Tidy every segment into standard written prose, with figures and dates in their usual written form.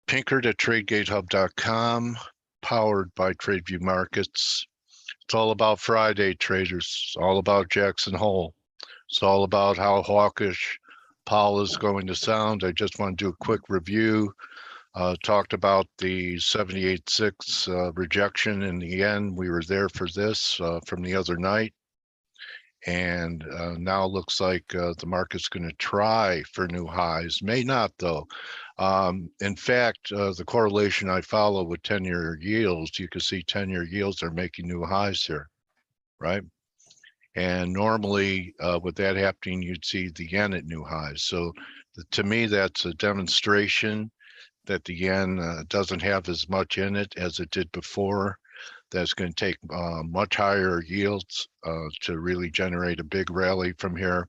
Pinkert at TradeGateHub.com, powered by TradeView Markets. It's all about Friday, traders. It's all about Jackson Hole. It's all about how hawkish Powell is going to sound. I just want to do a quick review. Talked about the 78.6 rejection in the end. We were there for this from the other night. And now looks like the market's going to try for new highs. May not, though. In fact, the correlation I follow with 10-year yields, you can see 10-year yields are making new highs here, right? And normally with that happening, you'd see the yen at new highs. So to me, that's a demonstration that the yen doesn't have as much in it as it did before. That's going to take much higher yields to really generate a big rally from here.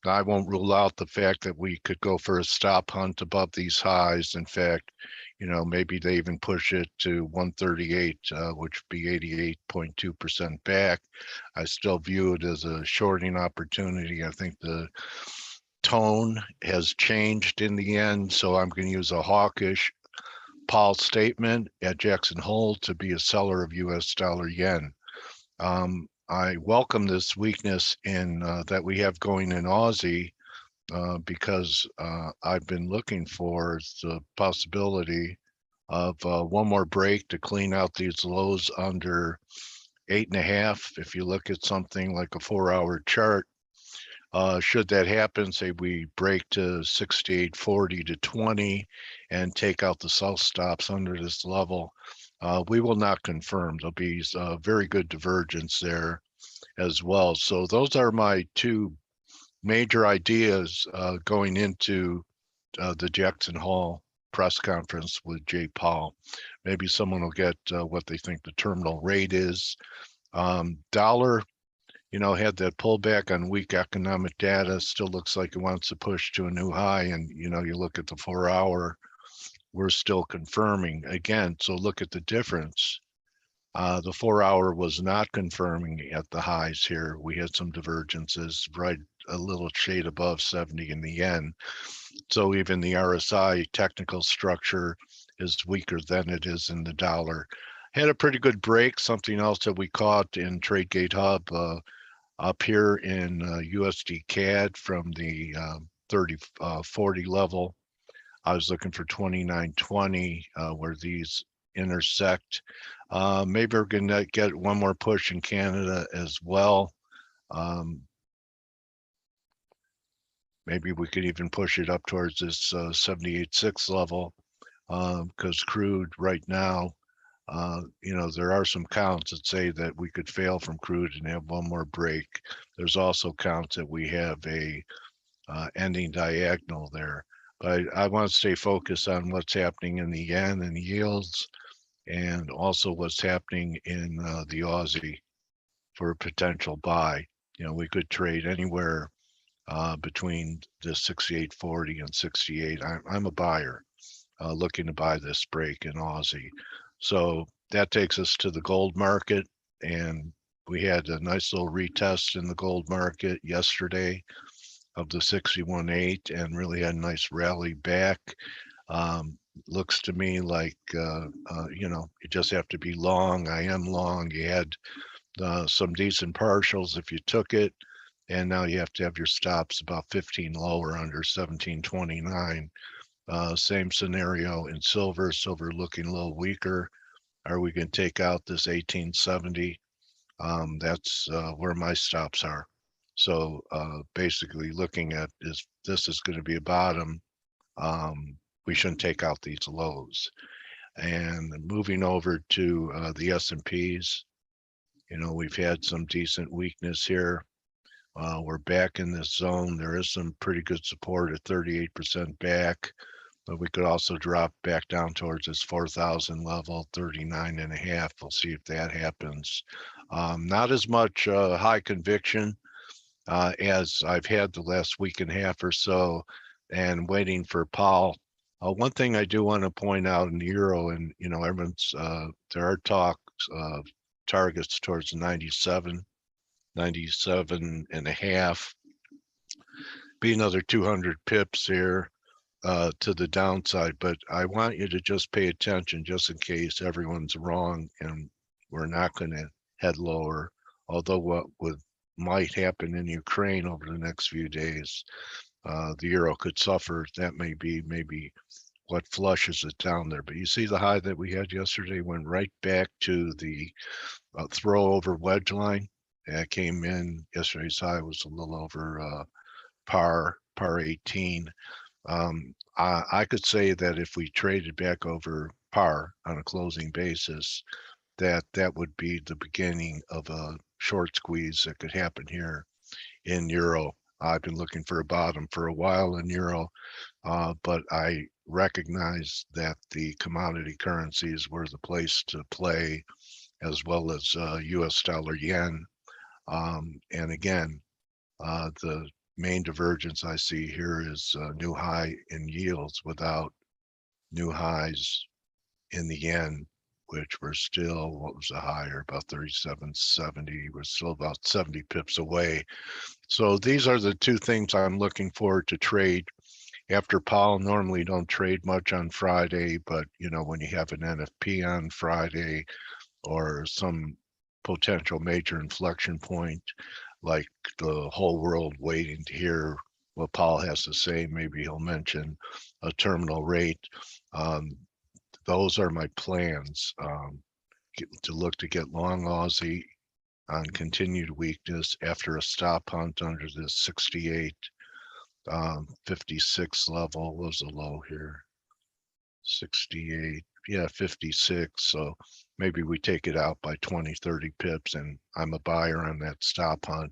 I won't rule out the fact that we could go for a stop hunt above these highs. In fact, you know, maybe they even push it to 138, which would be 88.2% back. I still view it as a shorting opportunity. I think the tone has changed in the end, so I'm going to use a hawkish Powell statement at Jackson Hole to be a seller of US dollar yen. I welcome this weakness in that we have going in Aussie because I've been looking for the possibility of one more break to clean out these lows under 8.5. If you look at something like a 4-hour chart, should that happen, say we break to 68.40 to 20 and take out the sell stops under this level, we will not confirm. There'll be a very good divergence there as well. So those are my two major ideas going into the Jackson Hole press conference with Jay Powell. Maybe someone will get what they think the terminal rate is. Dollar, you know, had that pullback on weak economic data, still looks like it wants to push to a new high. And, you know, you look at the 4-hour, we're still confirming again. So look at the difference. The 4-hour was not confirming at the highs here. We had some divergences right a little shade above 70 in the yen. So even the RSI technical structure is weaker than it is in the dollar. Had a pretty good break. Something else that we caught in TradeGate Hub up here in USD CAD from the 3040 level. I was looking for 2920 where these intersect. Maybe we're going to get one more push in Canada as well. Maybe we could even push it up towards this 78.6 level because crude right now, you know, there are some counts that say that we could fail from crude and have one more break. There's also counts that we have a ending diagonal there. But I want to stay focused on what's happening in the yen and yields, and also what's happening in the Aussie for a potential buy. You know, we could trade anywhere between the 68.40 and 68. I'm a buyer looking to buy this break in Aussie. So that takes us to the gold market, and we had a nice little retest in the gold market yesterday of the 61.8 and really had a nice rally back. Looks to me like, you know, you just have to be long. I am long. You had some decent partials if you took it, and now you have to have your stops about 15 lower under 1729. Same scenario in silver. Silver looking a little weaker. Are we going to take out this 1870? That's where my stops are. So basically looking at is this is going to be a bottom. We shouldn't take out these lows. And moving over to the S&Ps, you know, we've had some decent weakness here. We're back in this zone. There is some pretty good support at 38% back, but we could also drop back down towards this 4,000 level, 39.5. We'll see if that happens. Not as much high conviction as I've had the last week and a half or so, and waiting for Powell. One thing I do want to point out in the euro, and you know, everyone's there are talks of targets towards 97 and a half, be another 200 pips here. to the downside, but I want you to just pay attention just in case everyone's wrong and we're not going to head lower. Although what might happen in Ukraine over the next few days, the euro could suffer. That may be maybe what flushes it down there. But you see the high that we had yesterday went right back to the throw over wedge line. It came in, yesterday's high was a little over par 18. I could say that if we traded back over par on a closing basis, that would be the beginning of a short squeeze that could happen here in euro. I've been looking for a bottom for a while in euro, but I recognize that the commodity currencies were the place to play, as well as US dollar yen. And again, the main divergence I see here is new high in yields without new highs in the yen, which we're still, what was the higher, about 37.70. We're still about 70 pips away. So these are the two things I'm looking forward to trade. After Powell, normally don't trade much on Friday, but you know, when you have an NFP on Friday or some potential major inflection point, like the whole world waiting to hear what Powell has to say, maybe he'll mention a terminal rate. Those are my plans, to look to get long Aussie on continued weakness after a stop hunt under this 68 56 level. Was a low here, 68, yeah, 56. So maybe we take it out by 20-30 pips, and I'm a buyer on that stop hunt,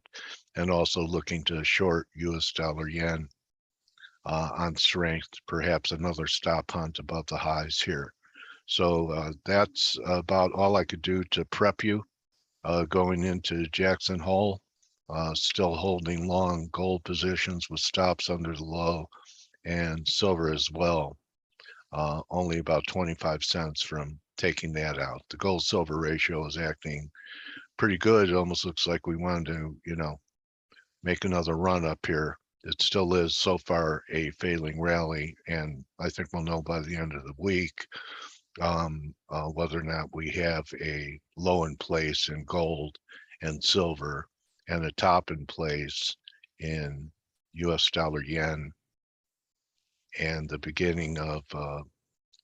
and also looking to short US dollar yen on strength, perhaps another stop hunt above the highs here. So that's about all I could do to prep you going into Jackson Hole. Still holding long gold positions with stops under the low, and silver as well. Only about 25 cents from taking that out. The gold silver ratio is acting pretty good. It almost looks like we wanted to, you know, make another run up here. It still is so far a failing rally, and I think we'll know by the end of the week whether or not we have a low in place in gold and silver and a top in place in US dollar yen, and the beginning of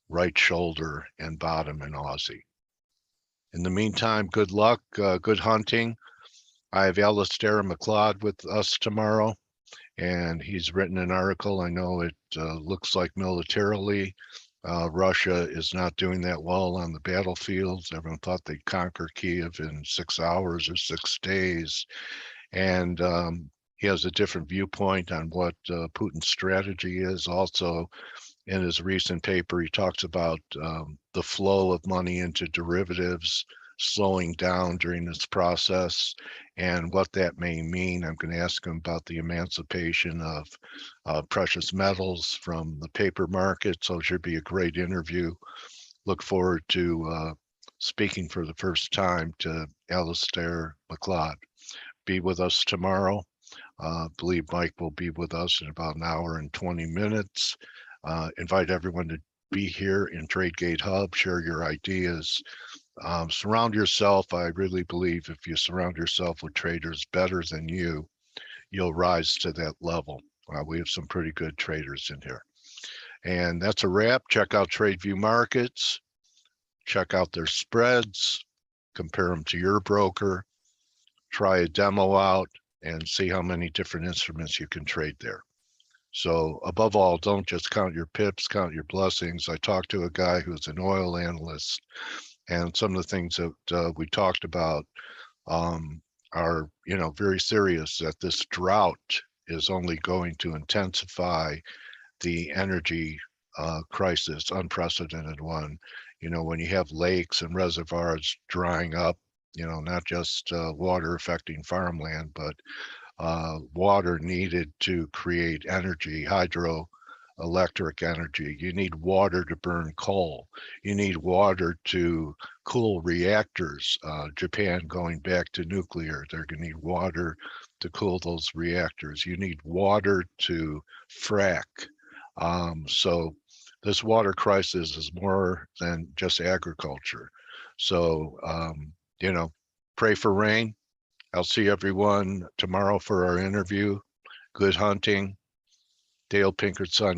right shoulder and bottom in Aussie. In the meantime, good luck, good hunting. I have Alistair McLeod with us tomorrow, and he's written an article. I know it looks like militarily Russia is not doing that well on the battlefields. Everyone thought they'd conquer Kiev in 6 hours or 6 days. And he has a different viewpoint on what Putin's strategy is. Also, in his recent paper, he talks about the flow of money into derivatives slowing down during this process and what that may mean. I'm going to ask him about the emancipation of precious metals from the paper market. So it should be a great interview. Look forward to speaking for the first time to Alistair McLeod. Be with us tomorrow. Believe Mike will be with us in about an hour and 20 minutes. Invite everyone to be here in TradeGate Hub, share your ideas. Surround yourself. I really believe if you surround yourself with traders better than you, you'll rise to that level. We have some pretty good traders in here. And that's a wrap. Check out TradeView Markets. Check out their spreads. Compare them to your broker. Try a demo out and see how many different instruments you can trade there. So above all, don't just count your pips, count your blessings. I talked to a guy who's an oil analyst, and some of the things that we talked about are, you know, very serious, that this drought is only going to intensify the energy crisis, unprecedented one. You know, when you have lakes and reservoirs drying up, you know, not just water affecting farmland, but water needed to create energy, hydroelectric energy. You need water to burn coal. You need water to cool reactors. Japan going back to nuclear, they're going to need water to cool those reactors. You need water to frack. So this water crisis is more than just agriculture. So, pray for rain. I'll see everyone tomorrow for our interview. Good hunting. Dale Pinkert's on